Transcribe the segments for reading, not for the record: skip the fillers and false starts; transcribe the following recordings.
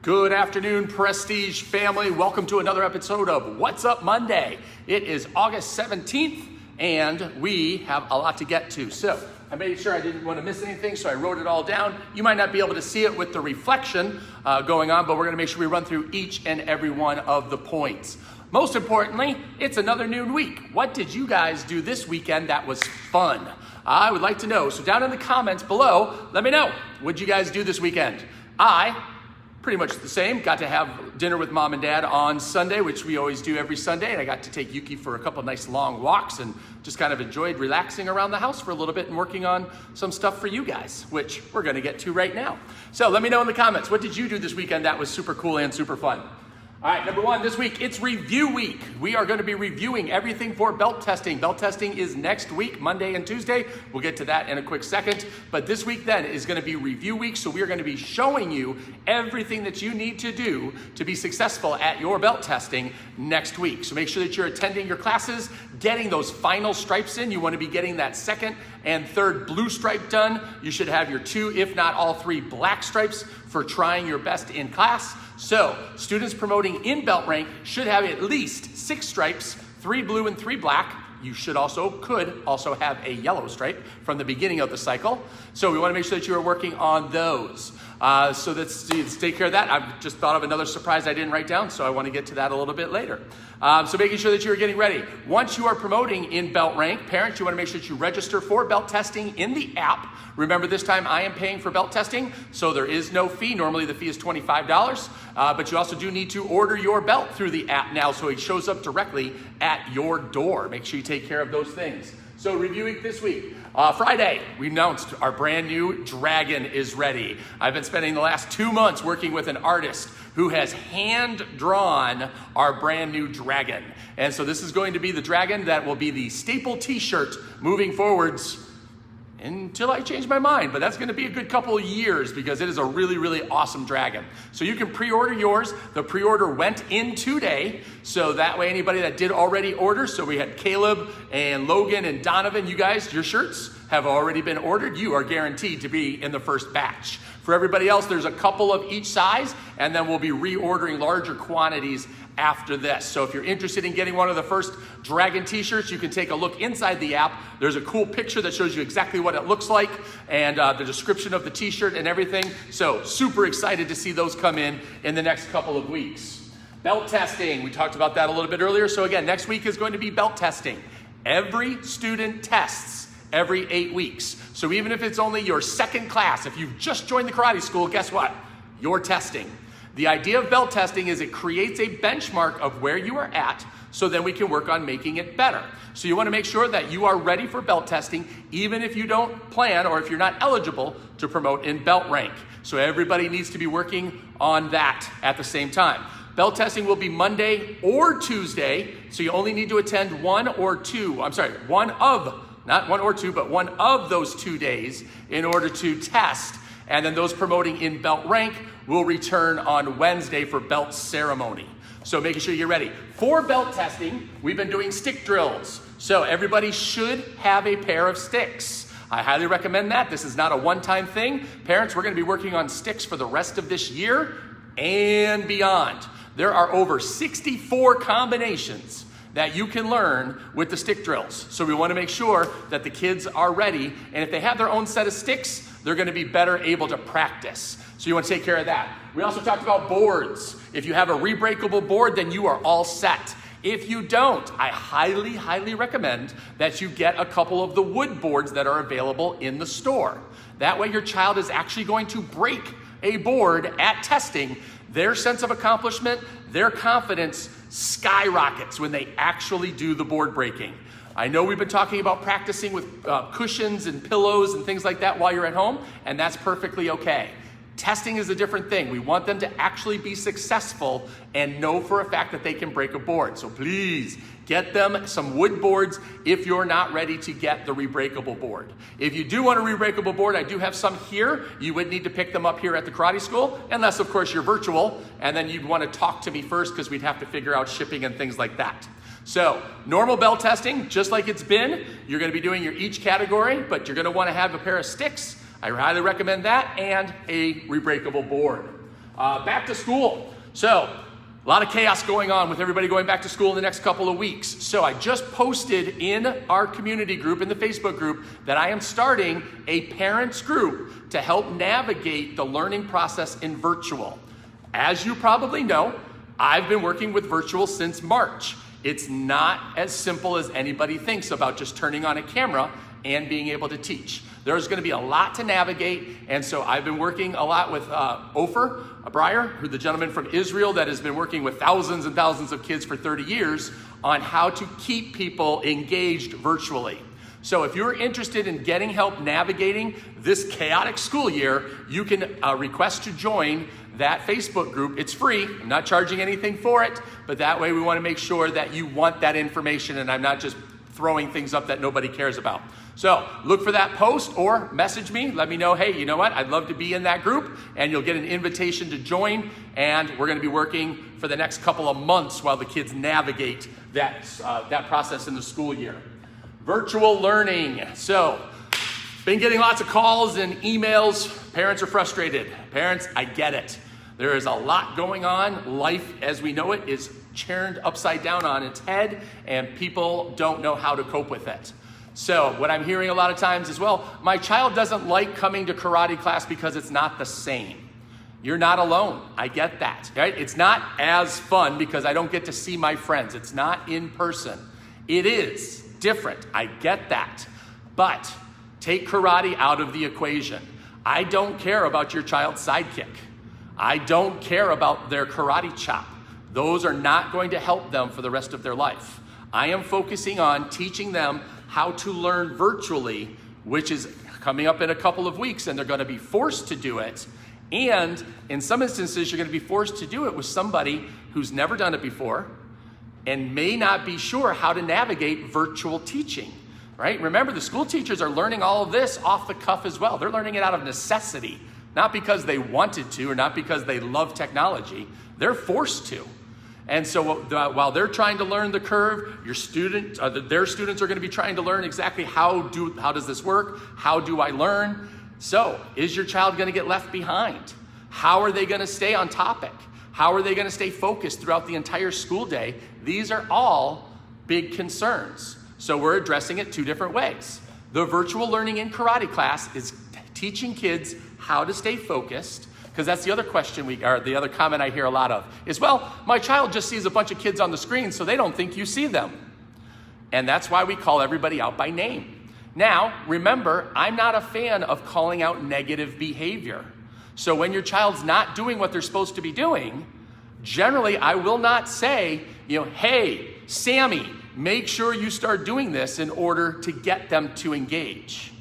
Good afternoon, Prestige family. Welcome to another episode of What's Up Monday. It is August 17th, and we have a lot to get to. So I made sure I didn't want to miss anything, so I wrote it all down. You might not be able to see it with the reflection going on, but we're going to make sure we run through each and every one of the points. Most importantly, it's another noon week. What did you guys do this weekend that was fun? I would like to know. So down in the comments below, let me know. What'd you guys do this weekend? Pretty much the same. Got to have dinner with mom and dad on Sunday, which we always do every Sunday. And I got to take Yuki for a couple of nice long walks and just kind of enjoyed relaxing around the house for a little bit and working on some stuff for you guys, which we're going to get to right now. So let me know in the comments, what did you do this weekend that was super cool and super fun? All right, number one, this week, it's review week. We are going to be reviewing everything for belt testing. Belt testing is next week, Monday and Tuesday. We'll get to that in a quick second. But this week then is going to be review week. So we are going to be showing you everything that you need to do to be successful at your belt testing next week. So make sure that you're attending your classes, getting those final stripes in. You want to be getting that second and third blue stripe done. You should have your 2, if not all 3 black stripes for trying your best in class. So students promoting in belt rank should have at least 6 stripes, 3 blue and 3 black. You could also have a yellow stripe from the beginning of the cycle. So we want to make sure that you are working on those. So let's take care of that. I've just thought of another surprise I didn't write down, so I want to get to that a little bit later. So making sure that you're getting ready. Once you are promoting in belt rank, parents, you want to make sure that you register for belt testing in the app. Remember, this time I am paying for belt testing, so there is no fee. Normally the fee is $25, but you also do need to order your belt through the app now, so it shows up directly at your door. Make sure you take care of those things. So reviewing this week, Friday, we announced our brand new dragon is ready. I've been spending the last 2 months working with an artist who has hand-drawn our brand new dragon. And so this is going to be the dragon that will be the staple t-shirt moving forwards until I change my mind, but that's gonna be a good couple of years because it is a really, really awesome dragon. So you can pre-order yours. The pre-order went in today, so that way anybody that did already order, so we had Caleb and Logan and Donovan, you guys, your shirts have already been ordered. You are guaranteed to be in the first batch. For everybody else, there's a couple of each size, and then we'll be reordering larger quantities after this. So if you're interested in getting one of the first dragon t-shirts, you can take a look inside the app. There's a cool picture that shows you exactly what it looks like and the description of the t-shirt and everything. So super excited to see those come in the next couple of weeks. Belt testing, we talked about that a little bit earlier. So again, next week is going to be belt testing. Every student tests every 8 weeks. So even if it's only your second class, if you've just joined the karate school, guess what? You're testing. The idea of belt testing is it creates a benchmark of where you are at, so then we can work on making it better. So you want to make sure that you are ready for belt testing, even if you don't plan or if you're not eligible to promote in belt rank. So everybody needs to be working on that at the same time. Belt testing will be Monday or Tuesday, so you only need to attend one of those 2 days in order to test. And then those promoting in belt rank will return on Wednesday for belt ceremony. So making sure you're ready. For belt testing, we've been doing stick drills. So everybody should have a pair of sticks. I highly recommend that. This is not a one-time thing. Parents, we're going to be working on sticks for the rest of this year and beyond. There are over 64 combinations that you can learn with the stick drills. So we want to make sure that the kids are ready. And if they have their own set of sticks, they're going to be better able to practice. So you want to take care of that. We also talked about boards. If you have a rebreakable board, then you are all set. If you don't, I highly, highly recommend that you get a couple of the wood boards that are available in the store. That way your child is actually going to break a board at testing. Their sense of accomplishment, their confidence skyrockets when they actually do the board breaking. I know we've been talking about practicing with cushions and pillows and things like that while you're at home, and that's perfectly okay. Testing is a different thing. We want them to actually be successful and know for a fact that they can break a board. So please get them some wood boards if you're not ready to get the rebreakable board. If you do want a rebreakable board, I do have some here. You would need to pick them up here at the karate school, unless of course you're virtual, and then you'd want to talk to me first because we'd have to figure out shipping and things like that. So normal belt testing, just like it's been, you're going to be doing your each category, but you're going to want to have a pair of sticks. I highly recommend that and a rebreakable board. Back to school. So, a lot of chaos going on with everybody going back to school in the next couple of weeks. So I just posted in our community group, in the Facebook group, that I am starting a parents group to help navigate the learning process in virtual. As you probably know, I've been working with virtual since March. It's not as simple as anybody thinks about just turning on a camera and being able to teach. There's going to be a lot to navigate, and so I've been working a lot with Ofer Breyer, who's the gentleman from Israel that has been working with thousands and thousands of kids for 30 years on how to keep people engaged virtually. So if you're interested in getting help navigating this chaotic school year, you can request to join that Facebook group. It's free. I'm not charging anything for it, but that way we want to make sure that you want that information and I'm not just throwing things up that nobody cares about. So look for that post or message me. Let me know, hey, you know what? I'd love to be in that group, and you'll get an invitation to join. And we're going to be working for the next couple of months while the kids navigate that process in the school year. Virtual learning. So, been getting lots of calls and emails. Parents are frustrated. Parents, I get it. There is a lot going on. Life as we know it is turned upside down on its head, and people don't know how to cope with it. So what I'm hearing a lot of times is, well, my child doesn't like coming to karate class because it's not the same. You're not alone. I get that, right? It's not as fun because I don't get to see my friends. It's not in person. It is different. I get that. But take karate out of the equation. I don't care about your child's sidekick. I don't care about their karate chop. Those are not going to help them for the rest of their life. I am focusing on teaching them how to learn virtually, which is coming up in a couple of weeks, and they're going to be forced to do it. And in some instances, you're going to be forced to do it with somebody who's never done it before and may not be sure how to navigate virtual teaching, right? Remember, the school teachers are learning all of this off the cuff as well. They're learning it out of necessity, not because they wanted to or not because they love technology. They're forced to. And so while they're trying to learn the curve, their students are going to be trying to learn exactly how does this work? How do I learn? So is your child going to get left behind? How are they going to stay on topic? How are they going to stay focused throughout the entire school day? These are all big concerns. So we're addressing it two different ways. The virtual learning in karate class is teaching kids how to stay focused. Because that's the other question the other comment I hear a lot of is, well, my child just sees a bunch of kids on the screen, so they don't think you see them. And that's why we call everybody out by name. Now, remember, I'm not a fan of calling out negative behavior. So when your child's not doing what they're supposed to be doing, generally I will not say, hey, Sammy, make sure you start doing this in order to get them to engage,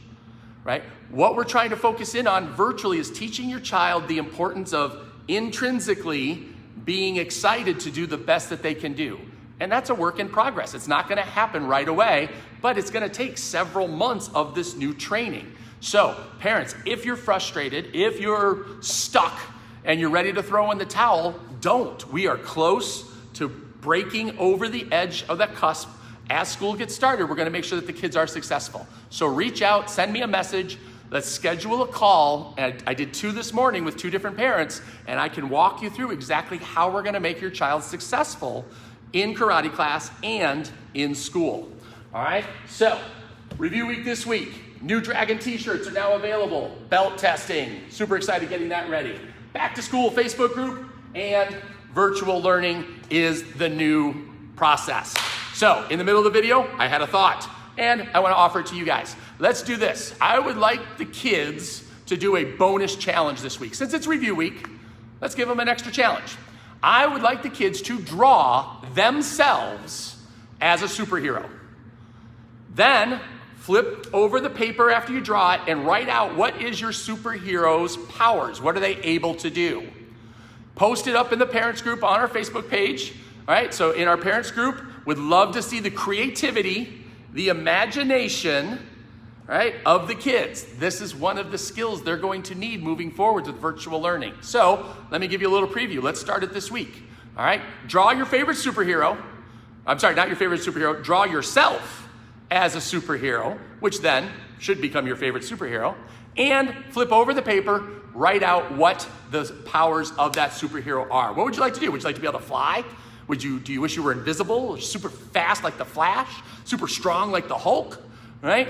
right? What we're trying to focus in on virtually is teaching your child the importance of intrinsically being excited to do the best that they can do. And that's a work in progress. It's not going to happen right away, but it's going to take several months of this new training. So, parents, if you're frustrated, if you're stuck and you're ready to throw in the towel, don't. We are close to breaking over the edge of that cusp. As school gets started, we're going to make sure that the kids are successful. So reach out, send me a message. Let's schedule a call. And I did 2 this morning with 2 different parents, and I can walk you through exactly how we're going to make your child successful in karate class and in school. All right? So, review week this week. New Dragon t-shirts are now available. Belt testing. Super excited getting that ready. Back to school Facebook group, and virtual learning is the new process. So, in the middle of the video, I had a thought, and I want to offer it to you guys. Let's do this. I would like the kids to do a bonus challenge this week. Since it's review week, let's give them an extra challenge. I would like the kids to draw themselves as a superhero. Then, flip over the paper after you draw it and write out what is your superhero's powers. What are they able to do? Post it up in the parents group on our Facebook page. All right, so in our parents group, would love to see the creativity, the imagination, right, of the kids. This is one of the skills they're going to need moving forward with virtual learning. So let me give you a little preview. Let's start it this week. All right, draw your favorite superhero. I'm sorry, not your favorite superhero. Draw yourself as a superhero, which then should become your favorite superhero. and flip over the paper, write out what the powers of that superhero are. What would you like to do? Would you like to be able to fly? Do you wish you were invisible, or super fast like the Flash, super strong like the Hulk, right?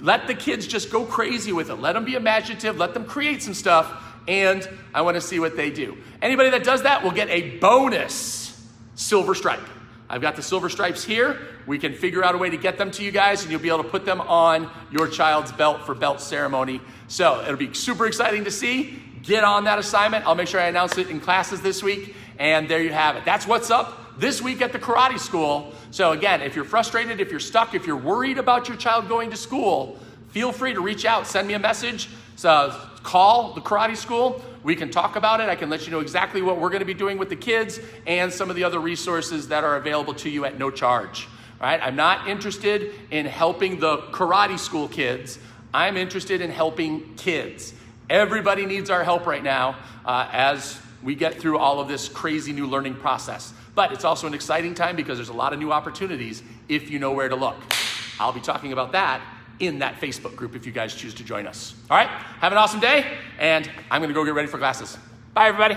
Let the kids just go crazy with it. Let them be imaginative, let them create some stuff, and I want to see what they do. Anybody that does that will get a bonus silver stripe. I've got the silver stripes here. We can figure out a way to get them to you guys, and you'll be able to put them on your child's belt for belt ceremony. So it'll be super exciting to see. Get on that assignment. I'll make sure I announce it in classes this week. And there you have it. That's what's up this week at the karate school. So again, if you're frustrated, if you're stuck, if you're worried about your child going to school, feel free to reach out, send me a message, call the karate school. We can talk about it. I can let you know exactly what we're going to be doing with the kids and some of the other resources that are available to you at no charge. All right? I'm not interested in helping the karate school kids. I'm interested in helping kids. Everybody needs our help right now as we get through all of this crazy new learning process. But it's also an exciting time because there's a lot of new opportunities if you know where to look. I'll be talking about that in that Facebook group if you guys choose to join us. All right, have an awesome day, and I'm gonna go get ready for classes. Bye, everybody.